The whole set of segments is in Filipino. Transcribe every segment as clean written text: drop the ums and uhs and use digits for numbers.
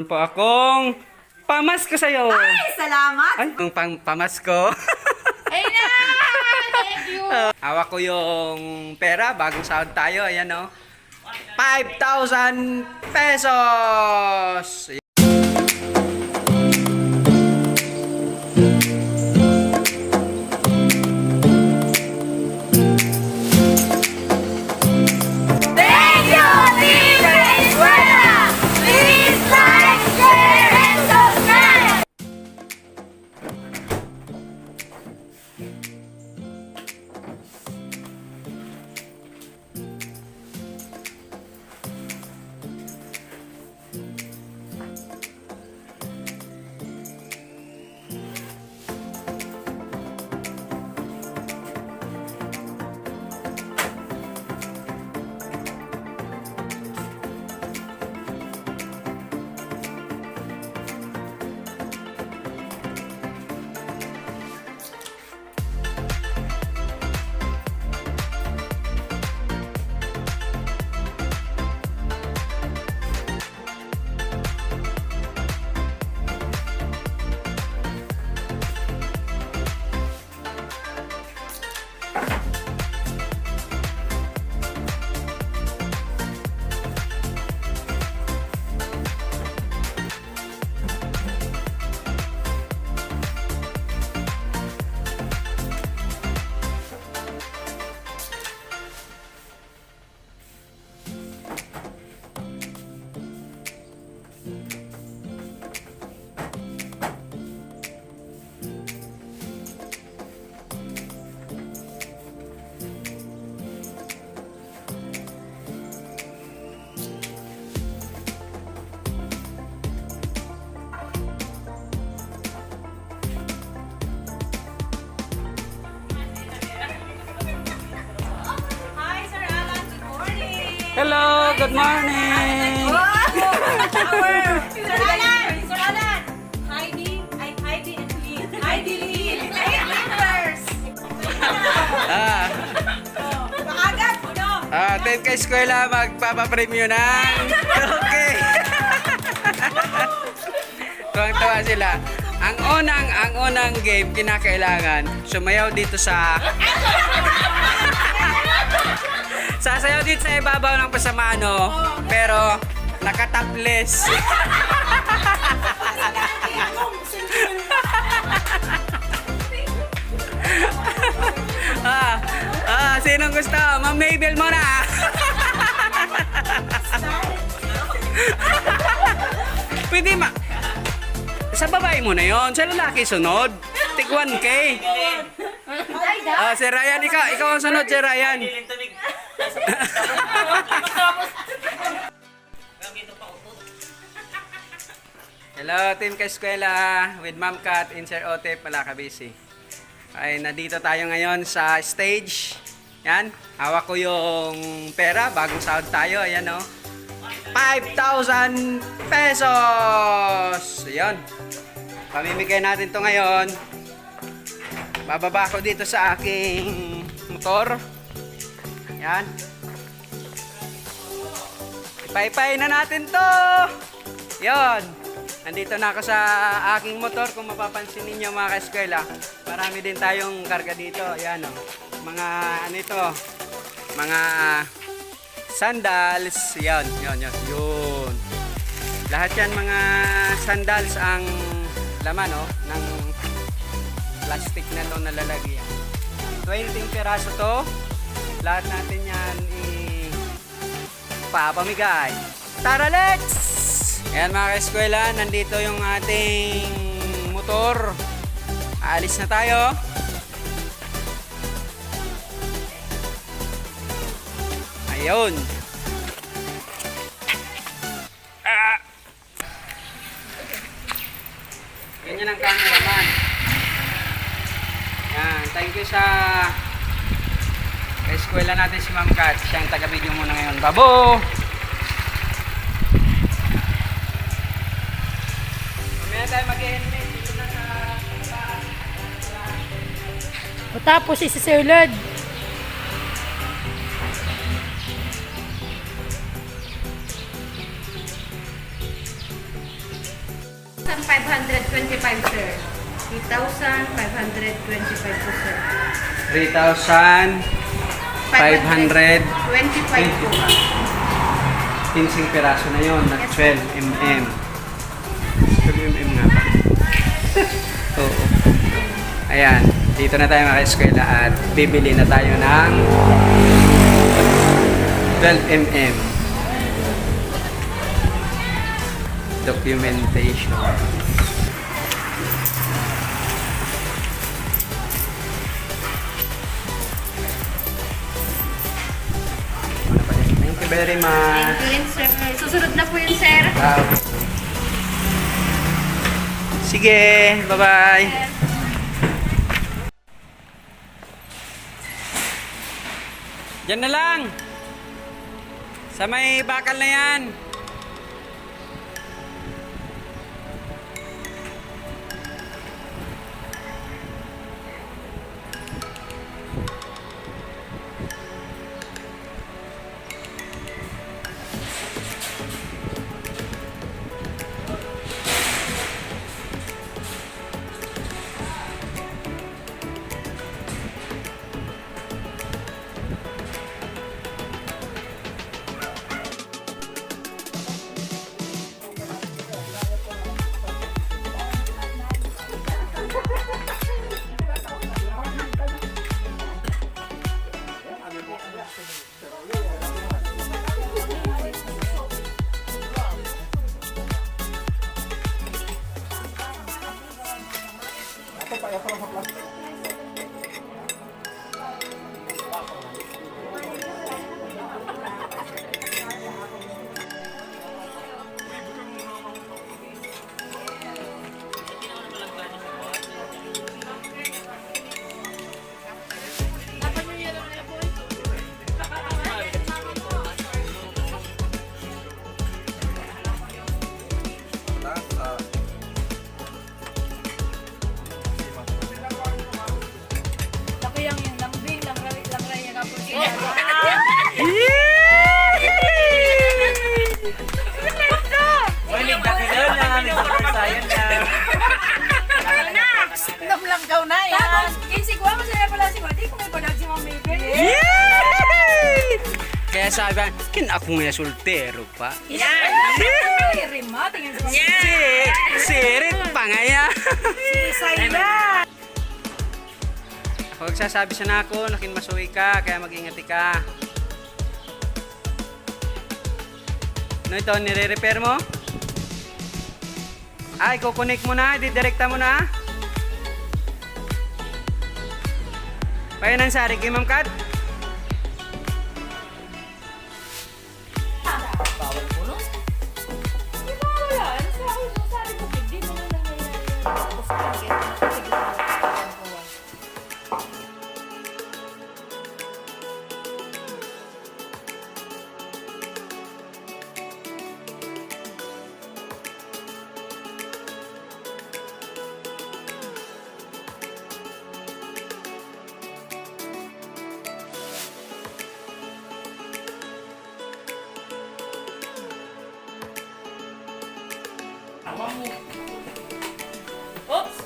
Po akong pamasko sa'yo. Ay, salamat! Ay, yung pamasko. Ay na! Thank you! Hawak ko yung pera, bagong sahod tayo. Ayan o. 5,000 pesos! Thank you, Team Venezuela! Please like, share, and subscribe! Hi, Sir Alan. Good morning. Hello, good morning! Sir Alan. Heidi and Lee. Heidi Lee. Members. Ah, Pakagad. No. 10 ka eskwela, magpapapremyo na. Okay. Tuwang-tuwa sila. Ang unang game, kinakailangan, sumayaw dito sa... Sasayaw dito sa ibabaw ng pasamano, pero nakatapless. Sinong gusto? Ma'am Mabel mo na. Pwede sa babae mo na yon, sa lalaki sunod. Tig 1K. Si Ryan, ikaw ang sunod, si Ryan. Hello, Team Kaeskwela with Ma'am Kat in Sir Otep, Malacabisi. Ay, nandito tayo ngayon sa stage. Yan, hawak ko yung pera, bagong sahod tayo. Ayan o. 5,000 pesos! Ayan. Pamimigay natin to ngayon. Bababa ko dito sa aking motor. Yan. Ipay-pay na natin to. Yon. Nandito na ako sa aking motor. Kung mapapansin ninyo mga kaeskwela, marami din tayong karga dito. Yan o. Mga ano ito? Mga sandals. Yan. Yun. Lahat yan mga sandals ang laman ng plastic na to na lalagyan. 20 piraso to. Lahat natin yan papamigay. Tara, let's! Ayan mga kaeskwela, nandito yung ating motor. Aalis na tayo. Ayun. Ganyan ang cameraman. Yan, thank you sa eskwela natin si Ma'am Kat. Siya ang taga-video muna ngayon. Babo! Mamaya tayo mag-helmet dito na sa taas. O tapos isisulod. 3,525, sir. 3,525 po, sir. 3,500 25 po. 15 piraso na yun, na 12 mm. 12 mm nga ba? Oo. Ayan, dito na tayo mga eskwela at bibili na tayo ng 12 mm. Documentation. Thank you very much. Thank you, sir. Susunod na po yun, sir. Sige, bye-bye. Diyan na lang. Sa may bakal na yan. Namlanggaw na yan. Tapos, kinsigwa mo sila pala si Wadi kung may balag si Ma'am Mabel. Kaya sabi ba, kin ako nga soltero pa. Yan! Rima, tingin sa mga. Sirit pa nga yan. Sayla! Ako magsasabi sa nako, nakin masuwi ka, kaya mag-ingati ka. Ano ito, nire-repair mo? Ay, kukunik mo na, didirekta mo na. Payanan sari kay Ma'am Kat. Oops!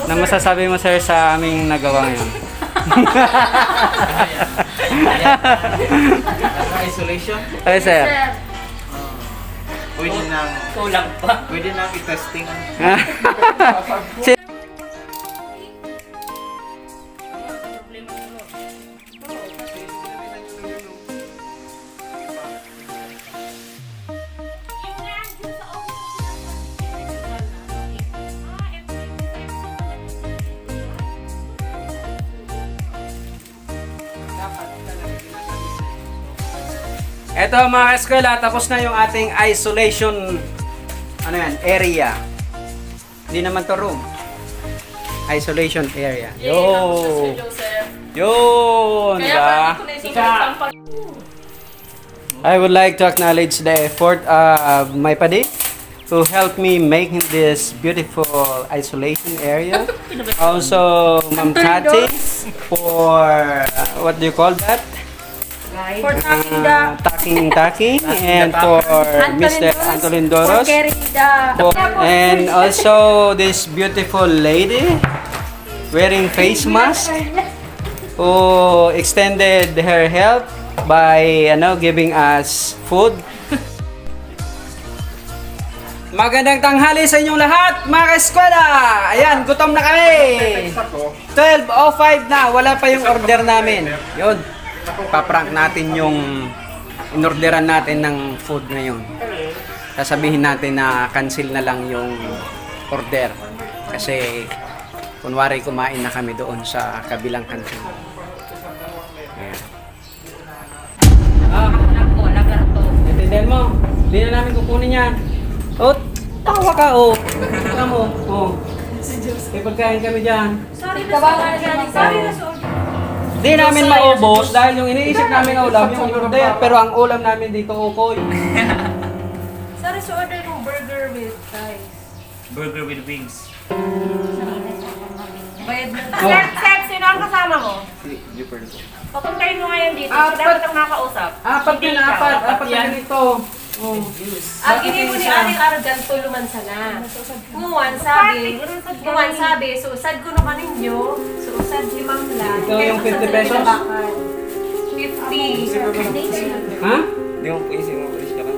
Na masasabi mo sir sa aming nagawa ngayon? Isolation? Ay sir. Pwede na. Kulang pa. Pwede na i-testing. Eto mga eskwela, tapos na yung ating isolation area. Hindi naman to room. Isolation area. Yo! Yun! Diba? I would like to acknowledge the effort of my padi to help me make this beautiful isolation area. Also, Ma'am Tati for what do you call that? For talking Talking and for Mr. Antolin Doros. the... And also this beautiful lady wearing face mask who extended her help by giving us food. Magandang tanghali sa inyong lahat, mga ka-eskwela! Ayan, gutom na kami! 12:05 na, wala pa yung order namin. Yun, paprank natin yung inorderan natin ng food ngayon. Sasabihin natin na cancel na lang yung order. Kasi, kunwari kumain na kami doon sa kabilang kantin. Ayan. Intindihan mo, hindi na namin kukunin yan. Oh, tawa ka, oh. Tawa mo, oh. May pagkain kami dyan. Sorry na sorry. Di namin maubos dahil yung iniisip namin na ulam, yung order. Pero ang ulam namin dito, ukoy. Sorry sa order ng burger with fries. Burger with wings. Bayad na. Oh. Sir, sino ang kasama mo? Papuntahin mo ngayon dito. Apat. Dapat ang nakausap. Apat Hindi yun, ikaw. apat na ganito. Oh. Ang ini mo ni Aling Argan tuluman sana. Nguwan sabi, susad ko na kaninyo, susad si Ma'am Lan. Ikaw yung 50 pesos? 50. Ha? Hindi mo po isip mo ka lang.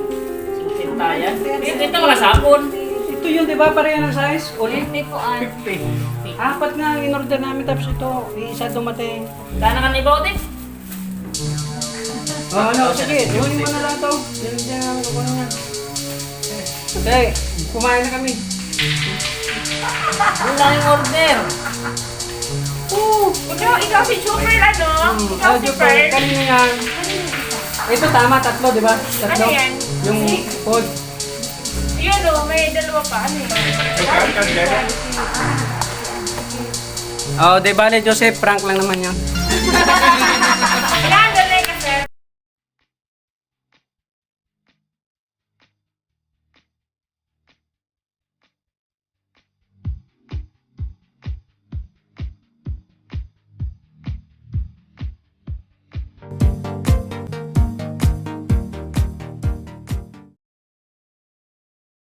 Tintayan. Ito mga sapon. Ito yun, di ba? Pareha ng size? Ulit. 50 po an. Apat nga ang in-order namin tapos ito, isa dumating. Sana ka ni Bautin. Oh, ano, sige, iwanin mo na lang ito. Yan namin kukunin yan. Okay, kumain na kami. Yung lang yung order. Ikaw si Super ano? Ikaw si Super, Pearl. kanina yan. Ito tama, tatlo, di ba? Tatlo. Ano yan? Yung food. Yun o, may dalawa pa. Ano yun? Oh, di ba, Joseph? Prank lang naman yan.